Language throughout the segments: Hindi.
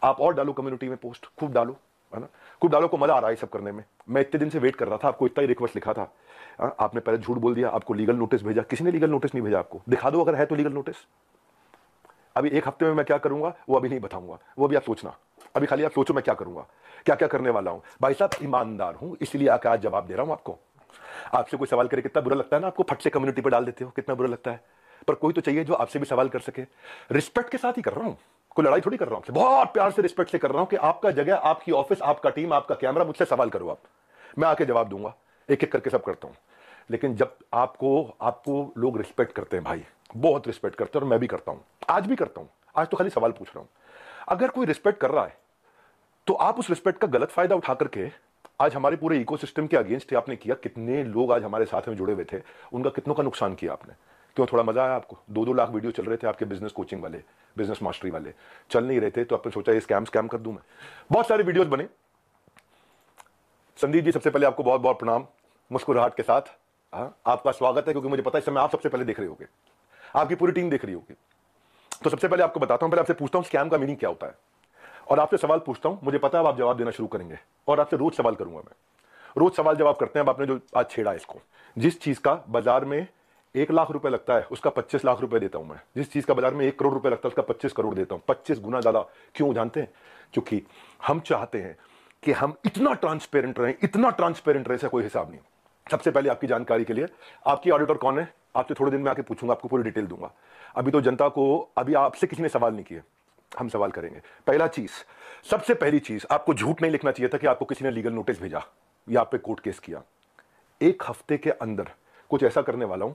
आप और डालो कम्युनिटी में पोस्ट, खूब डालो, है ना, खूब डालो। को मजा आ रहा है सब करने में। मैं इतने दिन से वेट कर रहा था, आपको इतना ही रिक्वेस्ट लिखा था, आपने पहले झूठ बोल दिया, आपको लीगल नोटिस भेजा। किसी ने लीगल नोटिस नहीं भेजा आपको, दिखा दो अगर है तो लीगल नोटिस। अभी एक हफ्ते में मैं क्या करूंगा वो अभी नहीं बताऊंगा, वो अभी आप सोचना। अभी खाली आप सोचो मैं क्या करूंगा, क्या क्या करने वाला हूं। भाई साहब ईमानदार हूं, इसलिए आकर आज जवाब दे रहा हूं आपको। आपसे कोई सवाल करे कितना बुरा लगता है ना आपको, फट से कम्युनिटी पर डाल देते हो, कितना बुरा लगता है। पर कोई तो चाहिए जो आपसे भी सवाल कर सके। रिस्पेक्ट के साथ ही कर रहा हूं, कोई लड़ाई थोड़ी कर रहा हूं, बहुत प्यार से रिस्पेक्ट से कर रहा हूं कि आपका जगह, आपकी ऑफिस, आपका टीम, आपका कैमरा, मुझसे सवाल करो आप, मैं आके जवाब दूंगा। एक एक करके सब करता हूं। लेकिन जब आपको आपको लोग रिस्पेक्ट करते हैं भाई, बहुत रिस्पेक्ट करते हैं, और मैं भी करता हूं, आज भी करता हूं। आज तो खाली सवाल पूछ रहा हूं। अगर कोई रिस्पेक्ट कर रहा है तो आप उस रिस्पेक्ट का गलत फायदा उठा करके आज हमारे पूरे इकोसिस्टम के अगेंस्ट आपने किया। कितने लोग आज हमारे साथ में जुड़े हुए थे, उनका कितनों का नुकसान किया आपने। क्यों, थोड़ा मजा आया आपको? 2-2 लाख वीडियो चल रहे थे आपके बिजनेस कोचिंग वाले, बिजनेस मास्टरी वाले, चल नहीं रहे थे तो आपने सोचा ये स्कैम कर दूं मैं। बहुत सारे वीडियोस बने। संदीप जी, सबसे पहले आपको बहुत बहुत प्रणाम, मुस्कुराहट के साथ। आपका स्वागत है, क्योंकि मुझे पता है इस समय आप सबसे पहले देख रहे होगे, आपकी पूरी टीम देख रही होगी। तो सबसे पहले आपको बताता हूं, पहले आपसे पूछता हूं स्कैम का मीनिंग क्या होता है, और आपसे सवाल पूछता हूं। मुझे पता है आप जवाब देना शुरू करेंगे, और आपसे रोज सवाल करूंगा मैं। रोज सवाल जवाब करते हैं। अब आपने जो आज छेड़ा इसको, जिस चीज का बाजार में 1 लाख रुपए लगता है उसका 25 लाख रुपए देता हूं मैं। जिस चीज का बाजार में 1 करोड़ रुपए लगता है उसका 25 करोड़ देता हूं, 25 गुना ज्यादा। क्यों जानते हैं? क्योंकि हम चाहते हैं कि हम इतना ट्रांसपेरेंट रहें, इतना ट्रांसपेरेंट रहे, कोई हिसाब नहीं। सबसे पहले आपकी जानकारी के लिए, आपकी ऑडिटर कौन है आपसे थोड़े दिन में आके पूछूंगा, आपको पूरी डिटेल दूंगा। अभी तो जनता को, अभी आपसे किसी ने सवाल नहीं किए, हम सवाल करेंगे। पहला चीज, सबसे पहली चीज, आपको झूठ नहीं लिखना चाहिए था कि आपको किसी ने लीगल नोटिस भेजा या आप पे कोर्ट केस किया। 1 हफ्ते के अंदर कुछ ऐसा करने वाला हूं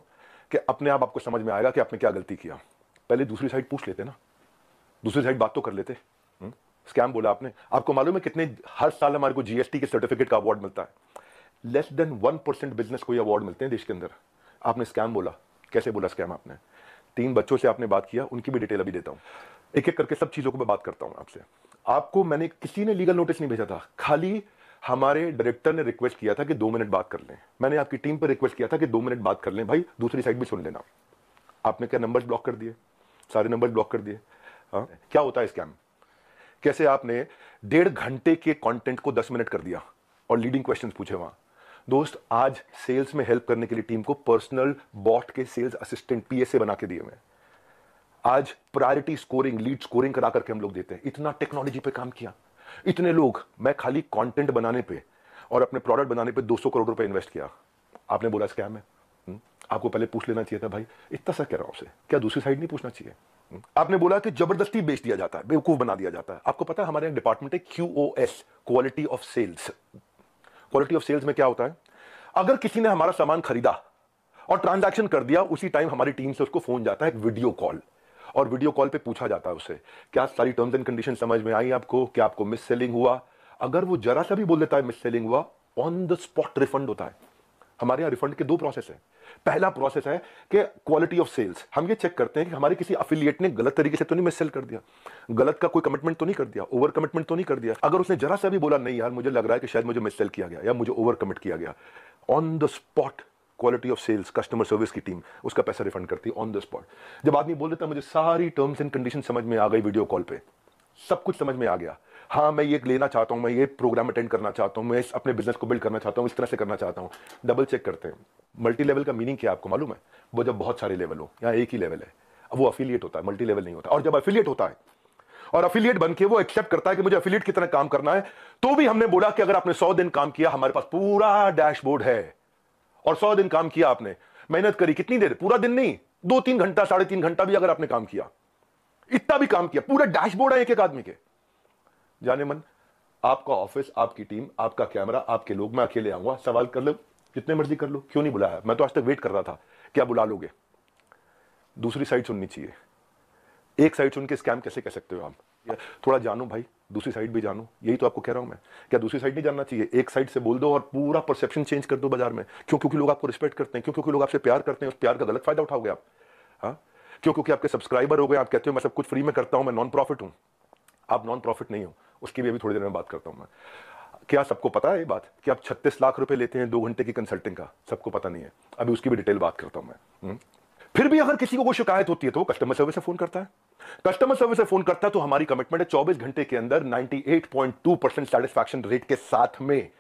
कि अपने आप आपको समझ में आएगा कि आपने क्या गलती किया। पहले दूसरी साइड पूछ लेते ना, दूसरी साइड बात तो कर लेते। स्कैम बोला आपने, आपको मालूम है कितने हर साल हमारे को जीएसटी के सर्टिफिकेट का अवार्ड मिलता है? लेस देन 1% बिजनेस को ये अवार्ड मिलते हैं देश के अंदर। आपने स्कैम बोला, कैसे बोला स्कैम आपने? 3 बच्चों से आपने बात किया, उनकी भी डिटेल अभी देता हूं। एक एक करके सब चीजों को मैं बात करता हूं आपसे। आपको मैंने, किसी ने लीगल नोटिस नहीं भेजा था, खाली हमारे डायरेक्टर ने रिक्वेस्ट किया था कि 2 मिनट बात कर लें। मैंने आपकी टीम पर रिक्वेस्ट किया था कि 2 मिनट बात कर लें भाई, दूसरी साइड भी सुन लेना। आपने क्या नंबर्स ब्लॉक कर दिए, सारे नंबर ब्लॉक कर दिए। क्या होता है स्कैम? कैसे आपने 1.5 घंटे के कंटेंट को 10 मिनट कर दिया और लीडिंग क्वेश्चंस पूछे वहां। दोस्त, आज सेल्स में हेल्प करने के लिए टीम को पर्सनल बॉट के सेल्स असिस्टेंट पीएसए बना के दिए हुए। आज प्रायोरिटी स्कोरिंग, लीड स्कोरिंग करा करके हम लोग देते हैं। इतना टेक्नोलॉजी पे काम किया, इतने लोग। मैं खाली कंटेंट बनाने पे और अपने प्रोडक्ट बनाने पे 200 करोड़ रुपए इन्वेस्ट किया। आपने बोला स्कैम है। आपको पहले पूछ लेना चाहिए था भाई, इतना सा कह रहा हूं आपसे, क्या दूसरी साइड नहीं पूछना चाहिए? आपने बोला कि जबरदस्ती बेच दिया जाता है, बेवकूफ बना दिया जाता है। आपको पता है हमारे डिपार्टमेंट है QoS, quality of sales. Quality of sales में क्या होता है? अगर किसी ने हमारा सामान खरीदा और ट्रांजैक्शन कर दिया, उसी टाइम हमारी टीम से उसको फोन जाता है, एक वीडियो कॉल, और वीडियो कॉल पे पूछा जाता है उससे, क्या सारी टर्म्स एंड कंडीशन समझ में आई आपको, क्या आपको मिस सेलिंग हुआ? अगर वो जरा सा भी बोल देता है मिस सेलिंग हुआ, ऑन द स्पॉट रिफंड होता है। हमारे यहां रिफंड के 2 प्रोसेस है। पहला प्रोसेस है कि क्वालिटी ऑफ सेल्स, हम ये चेक करते हैं कि हमारे किसी एफिलिएट ने गलत तरीके से तो नहीं मिस सेल कर दिया, गलत का कोई कमिटमेंट तो नहीं कर दिया, ओवर कमिटमेंट तो नहीं कर दिया। अगर उसने जरा सा भी बोला नहीं यार मुझे लग रहा है कि शायद मुझे मिस सेल किया गया या मुझे ओवर कमिट किया गया, on the spot quality of sales, customer service की टीम उसका पैसा रिफंड करती है ऑन द स्पॉट। जब आदमी बोल देता मुझे सारी टर्म्स एंड कंडीशन समझ में आ गई, वीडियो कॉल पे सब कुछ समझ में आ गया, हाँ मैं ये लेना चाहता हूं, मैं ये प्रोग्राम अटेंड करना चाहता हूं, मैं अपने बिजनेस को बिल्ड करना चाहता हूं, इस तरह से करना चाहता हूं, डबल चेक करते हैं। मल्टी लेवल का मीनिंग क्या आपको मालूम है? वो जब बहुत सारे लेवल हो, यहाँ एक ही लेवल है, अब वो अफिलिएट होता है, मल्टी लेवल नहीं होता। और जब अफिलिएट होता है और अफिलिएट बनके वो एक्सेप्ट करता है कि मुझे अफिलिएट की तरह काम करना है, तो भी हमने बोला कि अगर आपने 100 दिन काम किया, हमारे पास पूरा डैशबोर्ड है, और 100 दिन काम किया आपने, मेहनत करी, कितनी देर? पूरा दिन नहीं, 2-3 घंटा, 3.5 घंटा भी अगर आपने काम किया, इतना भी काम किया, पूरा डैशबोर्ड है एक एक आदमी के। जाने मन, आपका ऑफिस, आपकी टीम, आपका कैमरा, आपके लोग, मैं अकेले आऊंगा, सवाल कर लो जितने मर्जी कर लो, क्यों नहीं बुलाया? मैं तो आज तक वेट कर रहा था, क्या बुला लोगे? दूसरी साइड सुननी चाहिए। एक साइड सुन के स्कैम कैसे कह सकते हो आप? थोड़ा जानो भाई, दूसरी साइड भी जानो, यही तो आपको कह रहा हूं मैं। क्या दूसरी साइड नहीं जानना चाहिए? एक साइड से बोल दो और पूरा परसेप्शन चेंज कर दो बाजार में। क्यों? क्योंकि लोग आपको रिस्पेक्ट करते हैं, क्यों? क्योंकि लोग आपसे प्यार करते हैं, उस प्यार का गलत फायदा उठाओगे आप। हाँ, क्यों? क्योंकि आपके सब्सक्राइबर हो गए, आप कहते हो मैं सब कुछ फ्री में करता हूं, मैं नॉन प्रॉफिट हूं। आप नॉन प्रॉफिट नहीं हो, उसकी भी अभी थोड़ी देर में बात करता हूं मैं। क्या सबको पता है ये बात कि आप 36 लाख रुपए लेते हैं 2 घंटे की कंसल्टिंग का? सबको पता नहीं है, अभी उसकी भी डिटेल बात करता हूं मैं। फिर भी अगर किसी को कोई शिकायत होती है तो वो कस्टमर सर्विस से फोन करता है। कस्टमर सर्विस से फोन करता है तो हमारी कमिटमेंट है 24 घंटे के अंदर 98.2% सेटिस्फैक्शन रेट के साथ में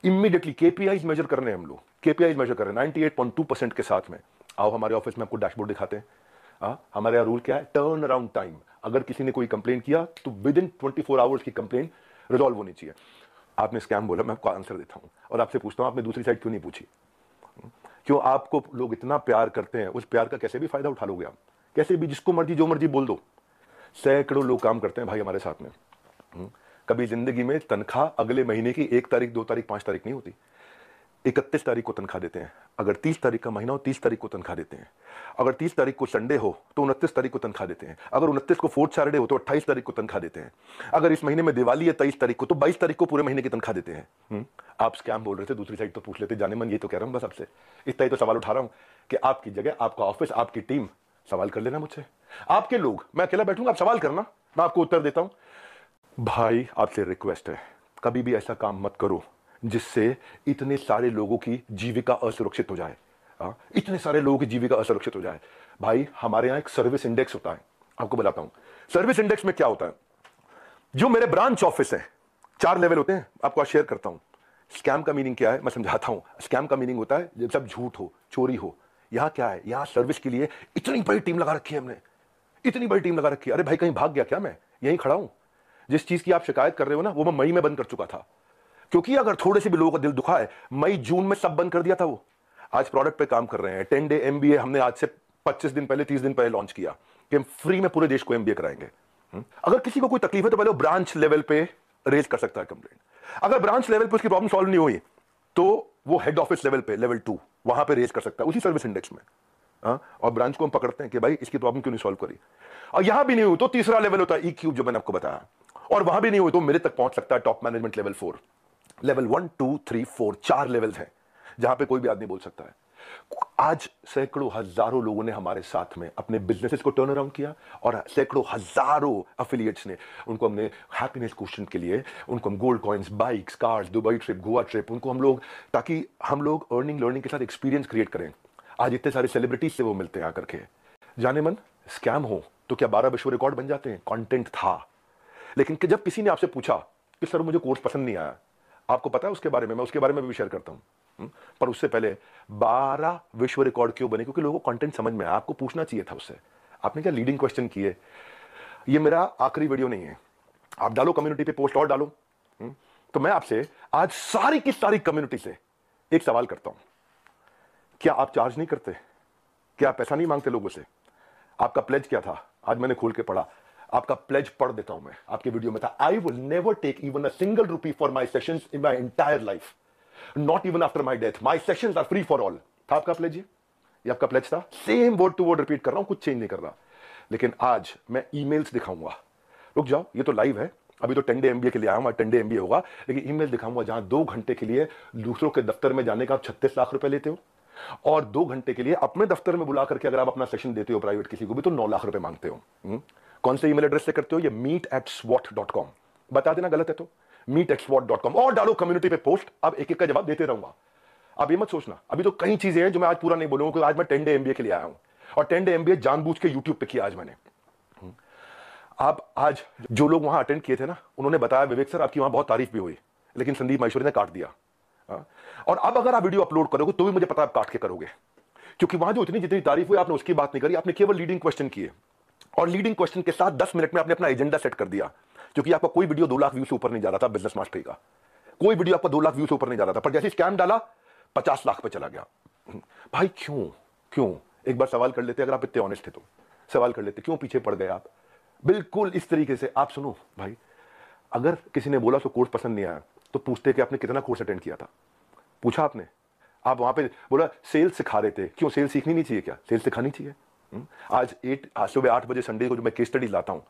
इमीडिएटली केपीआईज मेजर कर रहे हैं हम लोग, केपीआईज मेजर कर रहे हैं 98.2% के साथ में। आओ हमारे ऑफिस में आपको डैशबोर्ड दिखाते हैं। हमारे यहाँ रूल क्या है, टर्न अराउंड टाइम। अगर किसी ने कोई कंप्लेन किया तो विद इन 24 आवर्स की कंप्लेन रिजॉल्व होनी चाहिए। आपने स्कैम बोला, मैं आपको आंसर देता हूं और आपसे पूछता हूं आपने दूसरी साइड क्यों नहीं पूछी? क्यों आपको लोग इतना प्यार करते हैं, उस प्यार का कैसे भी फायदा उठा लोगे आप, कैसे भी जिसको मर्जी जो मर्जी बोल दो। सैकड़ों लोग काम करते हैं भाई हमारे साथ में। कभी जिंदगी में तनख्वाह अगले महीने की 1 तारीख 2 तारीख 5 तारीख नहीं होती, 31 तारीख को तनख्वाह देते हैं। अगर 30 तारीख का महीना हो 30 तारीख को तनख्वाह देते हैं। अगर 30 तारीख को संडे हो तो 29 तारीख को तनख्वाह देते हैं। अगर 29 को फोर्थ सैटरडे हो तो 28 तारीख को तनख्वाह देते हैं। अगर इस महीने में दिवाली है 23 तारीख को तो 22 तारीख को पूरे महीने की तनख्वाह देते हैं। आप स्कैम बोल रहे थे, दूसरी साइड तो पूछ लेते। जाने मन ये तो कह रहा हूं बस आपसे, इतना ही तो सवाल उठा रहा हूं कि आपकी जगह आपका ऑफिस आपकी टीम सवाल कर लेना मुझसे। आपके लोग, मैं अकेला बैठूंगा, आप सवाल करना, मैं आपको उत्तर देता हूं। भाई आपसे रिक्वेस्ट है, कभी भी ऐसा काम मत करो जिससे इतने सारे लोगों की जीविका असुरक्षित हो जाए। इतने सारे लोगों की जीविका असुरक्षित हो जाए। भाई हमारे यहां एक सर्विस इंडेक्स होता है, आपको बताता हूं। सर्विस इंडेक्स में क्या होता है, जो मेरे ब्रांच ऑफिस है 4 लेवल होते हैं, आपको आज शेयर करता हूं। स्कैम का मीनिंग क्या है मैं समझाता हूं। स्कैम का मीनिंग होता है जब सब झूठ हो, चोरी हो। यहां क्या है, यहां सर्विस के लिए इतनी बड़ी टीम लगा रखी है हमने, इतनी बड़ी टीम लगा रखी है। अरे भाई कहीं भाग गया क्या? मैं यहीं खड़ा हूं। जिस चीज की आप शिकायत कर रहे हो ना, वो मैं मई में बंद कर चुका था, क्योंकि अगर थोड़े से भी लोगों का दिल दुखा है, मई जून में सब बंद कर दिया था। वो आज प्रोडक्ट पे काम कर रहे हैं। 10 डे एमबीए हमने आज से 25 दिन पहले 30 दिन पहले लॉन्च किया कि हम फ्री में पूरे देश को एमबीए कराएंगे। अगर किसी को कोई तकलीफ है तो पहले वो ब्रांच लेवल पे रेज कर सकता है कंप्लेंट। अगर ब्रांच लेवल पे उसकी प्रॉब्लम सॉल्व नहीं हुई तो वो हेड ऑफिस लेवल पे, लेवल 2, वहां पे रेज कर सकता है उसी सर्विस इंडेक्स में। और ब्रांच को हम पकड़ते हैं कि भाई इसकी प्रॉब्लम क्यों नहीं सॉल्व करी। और यहां भी नहीं हुई तो तीसरा लेवल होता है ई क्यूब, जो मैंने आपको बताया। और वहां भी नहीं हुई तो मेरे तक पहुंच सकता है top management level 4। Level 1 2 3 4 4 levels हैं जहां पे कोई भी आदमी बोल सकता है। आज सैकड़ों हजारों लोगों ने हमारे साथ में अपने बिजनेसेस को टर्न अराउंड किया और सैकड़ों हजारों एफिलिएट्स ने, उनको हमने हैप्पीनेस क्वेश्चन के लिए उनको हम gold coins, bikes, cars, Dubai trip, Goa trip, उनको हम लोग, ताकि हम लोग अर्निंग लर्निंग के साथ एक्सपीरियंस क्रिएट करें। आज इतने सारे सेलिब्रिटीज से वो मिलते हैं आकर के। जाने मन स्कैम हो तो क्या 12 विश्व रिकॉर्ड बन जाते हैं? कंटेंट था। लेकिन कि जब किसी ने आपसे पूछा कि सर मुझे कोर्स पसंद नहीं आया, आपको पता है उसके बारे में, मैं उसके बारे में भी शेयर करता हूं। पर उससे पहले 12 विश्व रिकॉर्ड क्यों बने? क्योंकि लोगों को कंटेंट समझ में आया। आपको पूछना चाहिए था उससे। आपने क्या लीडिंग क्वेश्चन किए। ये मेरा आखिरी वीडियो नहीं है, आप डालो कम्युनिटी पे पोस्ट और डालो। तो मैं आपसे आज सारी की सारी कम्युनिटी से एक सवाल करता हूं, क्या आप चार्ज नहीं करते? क्या आप पैसा नहीं मांगते लोगों से? आपका प्लेज क्या था? आज मैंने खोल के पढ़ा, आपका प्लेज पढ़ देता हूं मैं। आपके वीडियो में था, I will never take even a single rupee for my sessions in my entire life, not even after my death, my sessions are free for all. था आपका प्लेज? ये आपका प्लेज था। Same word to word repeat कर रहा हूं, कुछ चेंज नहीं कर रहा। लेकिन आज मैं ईमेल्स दिखाऊंगा। रुक जाओ, ये तो लाइव है, अभी तो 10 डे एमबीए के लिए आया हूं, 10 डे एमबीए होगा। लेकिन ईमेल दिखाऊंगा जहां 2 घंटे के लिए दूसरों के दफ्तर में जाने का आप 36 लाख रुपए लेते हो, और 2 घंटे के लिए अपने दफ्तर में बुला करके अगर आप अपना सेशन देते हो प्राइवेट किसी को भी तो 9 लाख रुपए मांगते हो। कौन से ईमेल एड्रेस से करते हो? ये meet@swat.com। बता देना गलत है तो meet@swat.com, और डालो कम्युनिटी पे पोस्ट। अब एक एक का जवाब देते रहूंगा। अब ये मत सोचना, अभी तो कई चीजें हैं जो मैं आज पूरा नहीं बोलूंगा, क्योंकि आज मैं 10 डे एमबीए के लिए आया हूं, और 10 डे एमबीए जानबूझ के यूट्यूब पे किया आज मैंने। आप आज जो लोग वहां अटेंड किए थे ना, उन्होंने बताया विवेक सर आपकी वहां बहुत तारीफ भी हुई, लेकिन संदीप माहेश्वरी ने काट दिया। और अब अगर आप वीडियो अपलोड करोगे तो भी मुझे पता है आप काट के करोगे, क्योंकि वहां जो इतनी जितनी तारीफ हुई आपने उसकी बात नहीं करी, आपने केवल लीडिंग क्वेश्चन किए, और लीडिंग क्वेश्चन के साथ 10 मिनट में आपने अपना एजेंडा सेट कर दिया। क्योंकि आपका कोई वीडियो 2 लाख व्यू से ऊपर नहीं जा रहा था बिजनेस मास्टरी का, कोई वीडियो आपका 2 लाख व्यू से ऊपर नहीं जा रहा था, पर जैसे स्कैम डाला 50 लाख पे चला गया। भाई क्यों क्यों? एक बार सवाल कर लेते, अगर आप इतने ऑनेस्ट थे तो सवाल कर लेते, क्यों पीछे पड़ गए आप? बिल्कुल इस तरीके से आप सुनो भाई, अगर किसी ने बोला तो कोर्स पसंद नहीं आया तो पूछते कि आपने कितना कोर्स अटेंड किया था? पूछा आपने? आप वहां पे बोला सेल्स सिखा रहे थे, क्यों सेल्स सीखनी नहीं चाहिए क्या? सेल्स सिखानी चाहिए। आज सुबह 8 बजे संडे को जो मैं केस स्टडी लाता हूं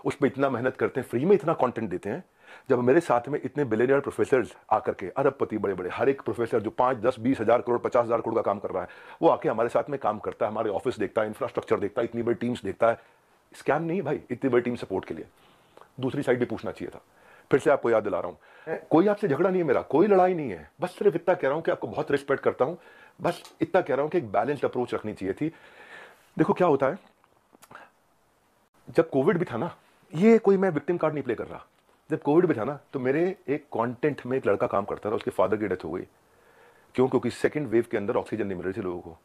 उस पर इतना मेहनत करते हैं, फ्री में इतना कंटेंट देते हैं। जब मेरे साथ में इतने बिलियनियर प्रोफेसर्स आकर के, अरबपति बड़े बड़े, हर एक प्रोफेसर जो 5 10 20 हजार करोड़ 50 हजार करोड़ का काम कर रहा है, वो आके हमारे साथ में काम करता है, हमारे ऑफिस देखता है, इंफ्रास्ट्रक्चर देखता है, इतनी बड़ी टीम्स देखता है। स्कैम नहीं भाई, इतनी बड़ी टीम सपोर्ट के लिए। दूसरी साइड भी पूछना चाहिए था। फिर से आपको याद दिला रहा हूं, कोई आपसे झगड़ा नहीं है मेरा, कोई लड़ाई नहीं है, बस सिर्फ इतना कह रहा हूं कि आपको बहुत रिस्पेक्ट करता हूं, बस इतना कह रहा हूं कि एक बैलेंस्ड अप्रोच रखनी चाहिए थी। देखो क्या होता है, जब कोविड भी था ना, ये कोई मैं विक्टिम कार्ड नहीं प्ले कर रहा, जब कोविड भी था ना तो मेरे एक कंटेंट में एक लड़का काम करता था, उसके फादर की डेथ हो गई। क्यों? क्योंकि सेकंड वेव के अंदर ऑक्सीजन नहीं मिल रही थी लोगों को।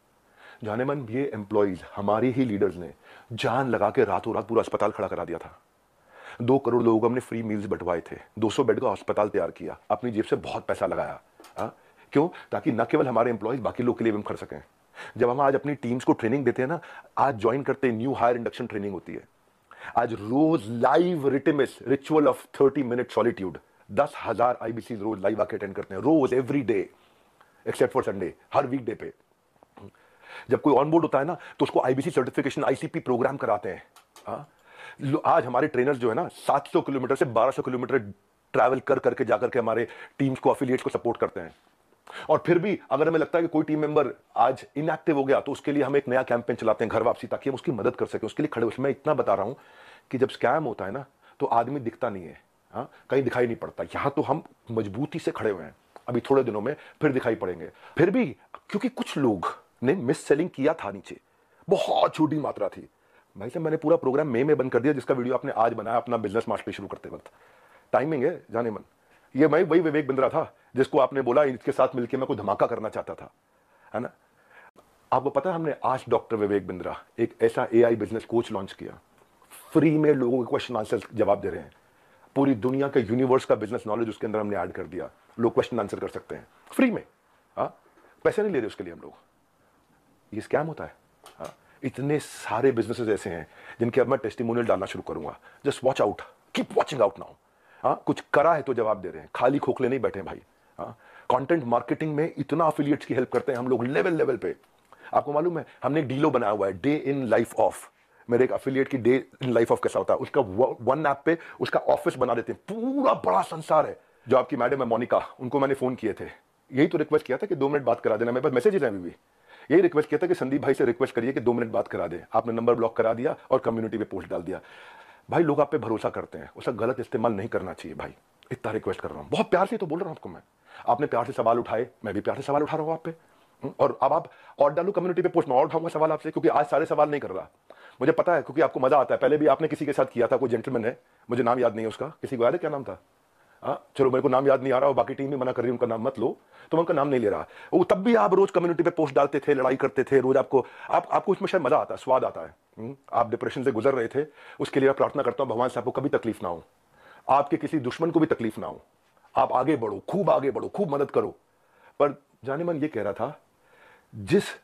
जाने मन ये एम्प्लॉइज, हमारी ही लीडर्स ने जान लगा के रातों रात पूरा अस्पताल खड़ा करा दिया था। 2 करोड़ लोगों को हमने फ्री मील्स बंटवाए थे, 200 बेड का अस्पताल तैयार किया, अपनी जेब से बहुत पैसा लगाया। क्यों? ताकि न केवल हमारे एम्प्लॉइज, बाकी लोग के लिए भी हम कर सकें। जब हम आज अपनी टीम्स को ट्रेनिंग देते हैं ना, आज ज्वाइन करते हैं, न्यू हायर इंडक्शन ट्रेनिंग होती है, आज रोज लाइव रिटिमिस ritual of 30 minute solitude, 10,000 IBC रोज लाइव आके अटेंड करते हैं, रोज every day except for Sunday, हर वीकडे पे। जब कोई ऑन बोर्ड होता है ना तो उसको आईबीसी सर्टिफिकेशन, आईसीपी प्रोग्राम कराते हैं। आज हमारे ट्रेनर्स जो है ना 700 किलोमीटर से 1200 किलोमीटर ट्रैवल कर करके जाकर के हमारे टीम्स को, अफिलिएट्स को सपोर्ट करते हैं। और फिर भी अगर हमें लगता है कि कोई टीम मेंबर आज इनएक्टिव हो गया तो उसके लिए हम एक नया कैंपेन चलाते हैं, घर वापसी, ताकि हम उसकी मदद कर सकें, उसके लिए खड़े। उसमें इतना बता रहा हूं कि जब स्कैम होता है ना तो आदमी दिखता नहीं है, कहीं दिखाई नहीं पड़ता। यहां तो हम मजबूती से खड़े हुए हैं, अभी थोड़े दिनों में फिर दिखाई पड़ेंगे। फिर भी क्योंकि कुछ लोग ने मिस सेलिंग किया था, नीचे बहुत छोटी मात्रा थी भाई साहब, मैंने पूरा प्रोग्राम मई में बंद कर दिया, जिसका वीडियो आपने आज बनाया अपना बिजनेस मास्टरी शुरू करते वक्त। टाइमिंग है जाने मन, ये मैं वही विवेक बिंद्रा था जिसको आपने बोला इसके साथ मिलकर मैं कोई धमाका करना चाहता था, है ना। आपको पता है हमने आज डॉक्टर विवेक बिंद्रा एक ऐसा एआई बिजनेस कोच लॉन्च किया, फ्री में लोगों के क्वेश्चन आंसर जवाब दे रहे हैं। पूरी दुनिया के यूनिवर्स का बिजनेस नॉलेज उसके अंदर हमने ऐड कर दिया, लोग क्वेश्चन आंसर कर सकते हैं फ्री में। पैसे नहीं ले रहे उसके लिए हम लोग। ये स्कैम होता है। इतने सारे बिजनेसेस ऐसे हैं जिनके अब मैं टेस्टिमोनियल डालना शुरू करूंगा। Just watch out, keep watching out now. कुछ करा है तो जवाब दे रहे हैं, खाली खोखले नहीं बैठे भाई। कंटेंट मार्केटिंग में इतना अफिलिएट्स की हेल्प करते हैं हम लोग लेवल पे। आपको मालूम है हमने एक डीलो बनाया हुआ है, डे इन लाइफ ऑफ। मेरे एक अफिलिएट की डे इन लाइफ ऑफ कैसा होता है, उसका वन ऐप पे उसका ऑफिस बना देते हैं, पूरा बड़ा संसार है। जो आपकी मैडम है मोनिका, उनको मैंने फोन किए थे, यही तो रिक्वेस्ट किया था कि 2 मिनट बात करा देना, मेरे पास मैसेजेस हैं अभी भी। यही रिक्वेस्ट किया था कि संदीप भाई से रिक्वेस्ट करिए कि 2 मिनट बात करा दे। आपने नंबर ब्लॉक करा दिया और कम्युनिटी पे पोस्ट डाल दिया। भाई लोग आप पे भरोसा करते हैं, उसका गलत इस्तेमाल नहीं करना चाहिए भाई। इतना रिक्वेस्ट कर रहा हूं, बहुत प्यार से तो बोल रहा हूं आपको मैं। आपने प्यार से सवाल उठाए, मैं भी प्यार से सवाल उठा रहा हूं आप पे। और अब आप और डालू कम्युनिटी पे पोस्ट में और उठाऊंगा सवाल आपसे, क्योंकि आज सारे सवाल नहीं कर रहा, मुझे पता है, क्योंकि आपको मजा आता है। पहले भी आपने किसी के साथ किया था, कोई जेंटलमैन है, मुझे नाम याद नहीं है उसका, किसी को याद है क्या नाम था? चलो मेरे को नाम याद नहीं आ रहा और बाकी टीम भी मना कर रही है उनका नाम मत लो, तो मैं उनका नाम नहीं ले रहा। वो तब भी आप रोज कम्युनिटी पे पोस्ट डालते थे, लड़ाई करते थे रोज। आपको उसमें शायद मजा आता है, स्वाद आता है। आप डिप्रेशन से गुजर रहे थे, उसके लिए मैं प्रार्थना करता हूं भगवान से आपको कभी तकलीफ ना हो, आपके किसी दुश्मन को भी तकलीफ ना हो, आप आगे बढ़ो, खूब आगे बढ़ो, खूब मदद करो। पर जाने मन ये कह रहा था, जिस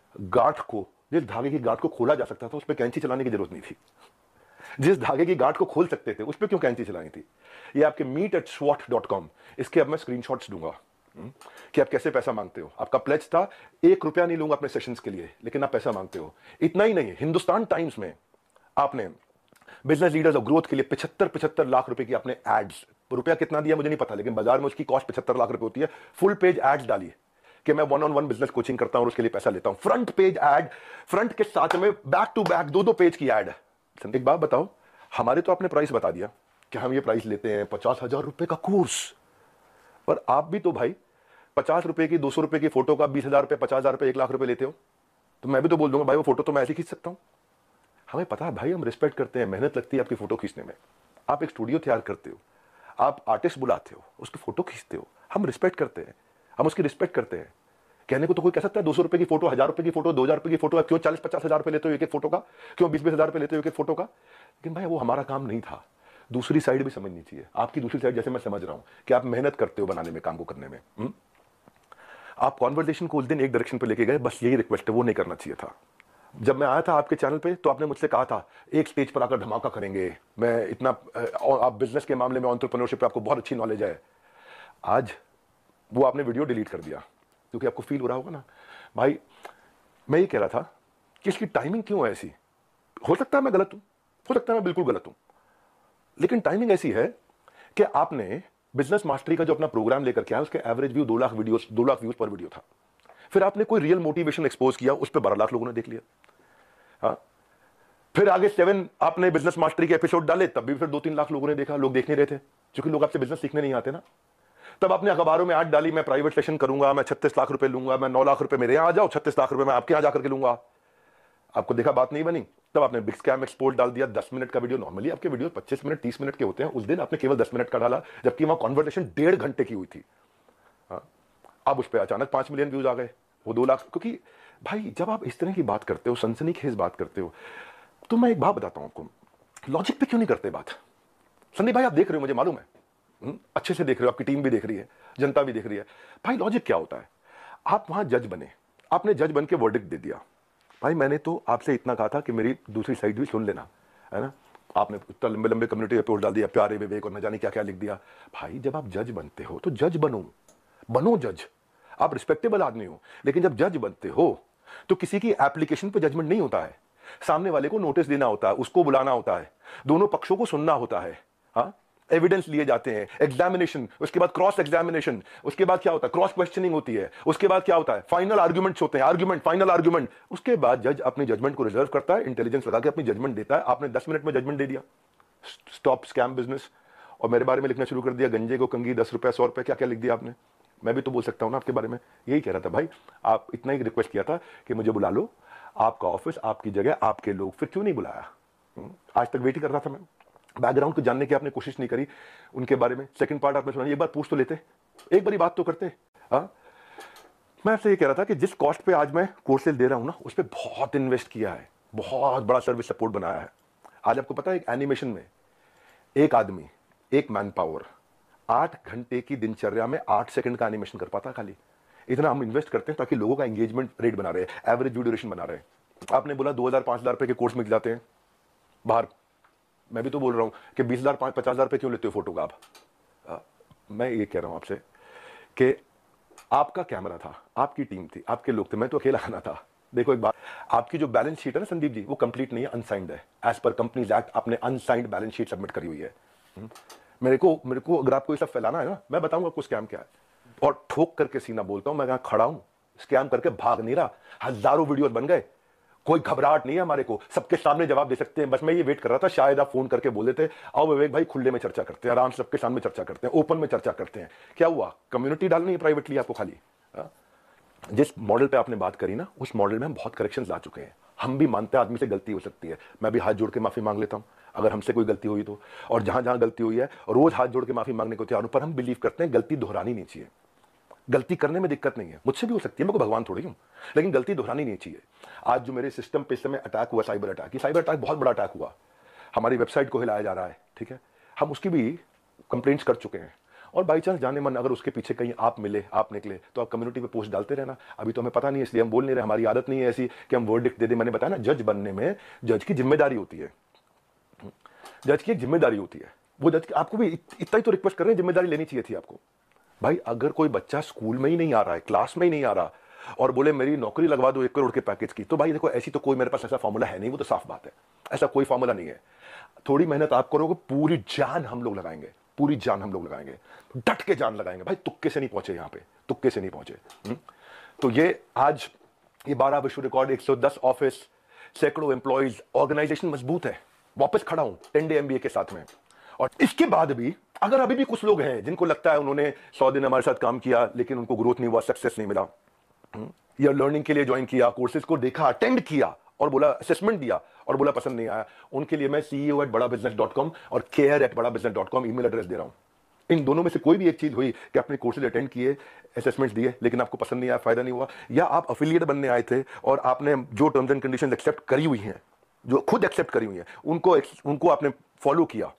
धागे की गांठ को खोला जा सकता था उस पर कैंची चलाने की जरूरत नहीं थी। जिस धागे की गांठ को खोल सकते थे उस पर क्यों कैंची चलानी थी? ये आपके meet@swat.com, इसके अब मैं स्क्रीनशॉट्स दूंगा कि आप कैसे पैसा मांगते हो। आपका प्लेज था 1 रुपया नहीं लूंगा अपने सेशंस के लिए, लेकिन आप पैसा मांगते हो। इतना ही नहीं, हिंदुस्तान टाइम्स में आपने बिजनेस लीडर्स और ग्रोथ के लिए 75 लाख रुपए की आपने एड्स, रुपया कितना दिया मुझे नहीं पता, लेकिन बाजार में उसकी कॉस्ट 75 लाख रुपए होती है। फुल पेज एड्स डाली कि मैं 1-on-1 बिजनेस कोचिंग करता हूं और उसके लिए पैसा लेता हूं। फ्रंट पेज एड, फ्रंट के साथ में बैक टू बैक 2-2 पेज की एड। एक बात बताओ, हमारे तो आपने प्राइस बता दिया कि हम ये प्राइस लेते हैं 50,000 रुपए का कोर्स, पर आप भी तो भाई 50 रुपए की, 200 रुपए की फोटो का 20,000 रुपए, 50,000 रुपए, 1 लाख रुपए लेते हो। तो मैं भी तो बोल दूंगा भाई वो फोटो तो मैं ऐसे खींच सकता हूं। हमें पता है भाई, हम रिस्पेक्ट करते हैं, मेहनत लगती है आपकी फोटो खींचने में। आप एक स्टूडियो तैयार करते हो, आप आर्टिस्ट बुलाते हो, उसकी फोटो खींचते हो, हम रिस्पेक्ट करते हैं, हम उसकी रिस्पेक्ट करते हैं। कहने को तो कोई कह सकता है 200 रुपए की फोटो, 1,000 रुपए की फोटो, 2,000 रुपए की फोटो, क्यों 40-50 हजार रुपए लेते हो एक एक फोटो का, क्यों 20-20 हजार रुपए लेते हो एक एक फोटो का? लेकिन भाई वो हमारा काम नहीं था। दूसरी साइड भी समझनी चाहिए, आपकी दूसरी साइड जैसे मैं समझ रहा हूं कि आप मेहनत करते हो बनाने में, काम को करने में। आप कॉन्वर्सेशन को उस दिन एक डायरेक्शन पे लेके गए, बस यही रिक्वेस्ट है, वो नहीं करना चाहिए था। जब मैं आया था आपके चैनल पे तो आपने मुझसे कहा था एक स्टेज पर आकर धमाका करेंगे, मैं इतना, आप बिजनेस के मामले में, एंटरप्रेन्योरशिप पे आपको बहुत अच्छी नॉलेज है। आज वो आपने वीडियो डिलीट कर दिया, क्योंकि आपको फील हो रहा होगा ना भाई। मैं ये कह रहा था कि इसकी टाइमिंग क्यों है ऐसी? हो सकता है मैं गलत हूं, हो सकता है मैं बिल्कुल गलत हूं, लेकिन टाइमिंग ऐसी है कि आपने बिजनेस मास्टरी का जो अपना प्रोग्राम लेकर के आया, उसके एवरेज व्यू 2 लाख व्यूज पर वीडियो था। फिर आपने कोई रियल मोटिवेशन एक्सपोज किया, उस पर 12 लाख लोगों ने देख लिया। फिर आगे 7 आपने बिजनेस मास्टरी के एपिसोड डाले, तब भी फिर 2-3 लाख लोगों ने देखा। लोग देख नहीं रहे थे, क्योंकि लोग आपसे बिजनेस सीखने नहीं आते ना। तब आपने अखबारों में ऐड डाली, मैं प्राइवेट सेशन करूंगा, मैं 36 लाख रुपए लूंगा, मैं 9 लाख रुपए मेरे यहां आ जाओ, 36 लाख रुपए मैं आपके यहां जाकर के लूंगा। आपको देखा बात नहीं बनी, तब आपने बिग स्कैम एक्सपोर्ट डाल दिया। 10 मिनट का वीडियो, नॉर्मली आपके वीडियो 25 मिनट 30 मिनट के होते हैं, उस दिन आपने केवल 10 मिनट का डाला, जबकि वहां कॉन्वर्सेशन 1.5 घंटे की हुई थी। अब उस पर अचानक 5 मिलियन व्यूज आ गए, वो 2 लाख। क्योंकि भाई जब आप इस तरह की बात करते हो, सनसनीखेज बात करते हो, तो मैं एक बात बताता हूं आपको, लॉजिक पे क्यों नहीं करते बात। संदीप भाई आप देख रहे हो, मुझे मालूम है, अच्छे से देख रहे हो, आपकी टीम भी देख रही है, जनता भी देख रही है। भाई लॉजिक क्या होता है, आप वहां जज बने, आपने जज बन के वर्डिक्ट दे दिया। भाई मैंने तो आपसे इतना कहा था कि मेरी दूसरी साइड भी सुन लेना, है ना। आपने इतना लंबे लंबे कम्युनिटी पोस्ट डाल दिया, प्यारे विवेक और न जाने क्या क्या लिख दिया। भाई जब आप जज बनते हो तो जज बनो जज। आप रिस्पेक्टेबल आदमी हो, लेकिन जब जज बनते हो तो किसी की एप्लीकेशन पे जजमेंट नहीं होता है, सामने वाले को नोटिस देना होता है, उसको बुलाना होता है, दोनों पक्षों को सुनना होता है, हाँ, एविडेंस लिए जाते हैं, एग्जामिनेशन, उसके बाद क्रॉस एग्जामिनेशन, उसके बाद क्या होता है, क्रॉस क्वेश्चनिंग होती है, उसके बाद क्या होता है, फाइनल आर्गुमेंट्स होते हैं, आर्गुमेंट, फाइनल आर्गुमेंट। उसके बाद जज अपनी जजमेंट को रिजर्व करता है, इंटेलिजेंस लगा के अपनी जजमेंट देता है। आपने 10 मिनट में जजमेंट दे दिया, स्टॉप स्कैम बिजनेस, और मेरे बारे में लिखना शुरू कर दिया, गंजे को कंगी 10 रुपए 100 रुपए, क्या क्या लिख दिया आपने। मैं भी तो बोल सकता हूं ना आपके बारे में, यही कह रहा था भाई। आप इतना ही रिक्वेस्ट किया था कि मुझे बुला लो, आपका ऑफिस, आपकी जगह, आपके लोग, फिर क्यों नहीं बुलाया। आज तक वेट ही कर रहा था मैं, बैकग्राउंड को जानने की आपने कोशिश नहीं करी उनके बारे में। सेकंड पार्ट आपने सुना, एक बार पूछ तो लेते, एक बारी बात तो करते। हाँ, मैं आपसे ये कह रहा था कि जिस कॉस्ट पे आज मैं कोर्सेज दे रहा हूं ना, उस पर बहुत इन्वेस्ट किया है, बहुत बड़ा सर्विस सपोर्ट बनाया है। आज आपको पता है एक एनिमेशन में एक आदमी, एक मैन पावर 8 घंटे की दिनचर्या में 8 सेकंड का एनिमेशन कर पाता खाली। इतना हम इन्वेस्ट करते हैं ताकि लोगों का एंगेजमेंट रेट बना रहे, एवरेज व्यू ड्यूरेशन बना रहे। आपने बोला 2000 5000 रुपए के कोर्स में जाते हैं बाहर, मैं भी तो बोल रहा हूं कि 20,000 50,000 रुपए क्यों लेते हो फोटो का आप। मैं ये कह रहा हूं आपसे कि आपका कैमरा था, आपकी टीम थी, आपके लोग थे, मैं तो अकेला आना था। देखो एक बात, आपकी जो बैलेंस शीट है ना संदीप जी, वो कंप्लीट नहीं है, अनसाइंड है। एज पर कंपनीज एक्ट आपने अनसाइंड बैलेंस शीट सबमिट करी हुई है। मेरे को अगर आपको ये सब फैलाना है ना, मैं बताऊंगा आपको स्कैम क्या है, और ठोक करके सीना बोलता हूं, मैं यहां खड़ा हूं, स्कैम करके भाग नहीं रहा। हजारों वीडियोस बन गए, कोई घबराहट नहीं है हमारे को, सबके सामने जवाब दे सकते हैं। बस मैं ये वेट कर रहा था, शायद आप फोन करके बोल देते, आओ विवेक भाई खुले में चर्चा करते हैं, आराम से सबके सामने चर्चा करते हैं, ओपन में चर्चा करते हैं। क्या हुआ, कम्युनिटी डालनी है प्राइवेटली आपको खाली। जिस मॉडल पे आपने बात करी ना, उस मॉडल में हम बहुत करेक्शंस ला चुके हैं। हम भी मानते हैं आदमी से गलती हो सकती है, मैं भी हाथ जोड़ के माफी मांग लेता हूं अगर हमसे कोई गलती हुई तो, और जहां जहां गलती हुई है रोज हाथ जोड़ के माफी मांगने को तैयार हूं। पर हम बिलीव करते हैं गलती दोहरानी नहीं चाहिए। गलती करने में दिक्कत नहीं है, मुझसे भी हो सकती है, मैं कोई भगवान थोड़ी हूं, लेकिन गलती दोहरानी नहीं चाहिए। आज जो मेरे सिस्टम पे इस समय अटैक हुआ, साइबर अटैक, ये साइबर अटैक बहुत बड़ा अटैक हुआ, हमारी वेबसाइट को हिलाया जा रहा है, ठीक है, हम उसकी भी कंप्लेंट्स कर चुके हैं। और बाई चांस जाने मन अगर उसके पीछे कहीं आप मिले, आप निकले, तो आप कम्युनिटी पे पोस्ट डालते रहना। अभी तो हमें पता नहीं है, इसलिए हम बोल नहीं रहे, हमारी आदत नहीं है ऐसी कि हम वर्डिक्ट दे दें। मैंने बताया ना, जज बनने में जज की जिम्मेदारी होती है, जज की एक जिम्मेदारी होती है। वो जज आपको भी इतना ही तो रिक्वेस्ट कर रहे हैं, जिम्मेदारी लेनी चाहिए थी आपको। भाई अगर कोई बच्चा स्कूल में ही नहीं आ रहा है, क्लास में ही नहीं आ रहा, और बोले मेरी नौकरी लगवा दो 1 करोड़ के पैकेज की, तो भाई देखो ऐसी तो कोई मेरे पास ऐसा फॉर्मूला है नहीं, वो तो साफ बात है, ऐसा कोई फॉर्मूला नहीं है। थोड़ी मेहनत आप करोगे, पूरी जान हम लोग लगाएंगे, पूरी जान हम लोग लगाएंगे, डट के जान लगाएंगे भाई। तुक्के से नहीं पहुंचे यहाँ पे, तुक्के से नहीं पहुंचे। तो ये आज ये 12 विश्व रिकॉर्ड, 110 ऑफिस, सैकड़ों एम्प्लॉइज, ऑर्गेनाइजेशन मजबूत है। वापस खड़ा हूं 10 डे MBA के साथ में। और इसके बाद भी अगर अभी भी कुछ लोग हैं जिनको लगता है उन्होंने 100 दिन हमारे साथ काम किया लेकिन उनको ग्रोथ नहीं हुआ, सक्सेस नहीं मिला, या लर्निंग के लिए ज्वाइन किया, कोर्सेज को देखा, अटेंड किया और बोला, असेसमेंट दिया और बोला पसंद नहीं आया, उनके लिए मैं CEO@badabusiness.com और care@badabusiness.com ईमेल एड्रेस दे रहा हूं। इन दोनों में से कोई भी एक चीज हुई कि आपने कोर्सेज अटेंड किए, असेसमेंट्स दिए, लेकिन आपको पसंद नहीं आया, फायदा नहीं हुआ, या आप अफिलिएट बनने आए थे और आपने जो टर्म्स एंड कंडीशंस एक्सेप्ट करी हुई हैं, जो खुद एक्सेप्ट करी हुई हैं, उनको आपने फॉलो किया,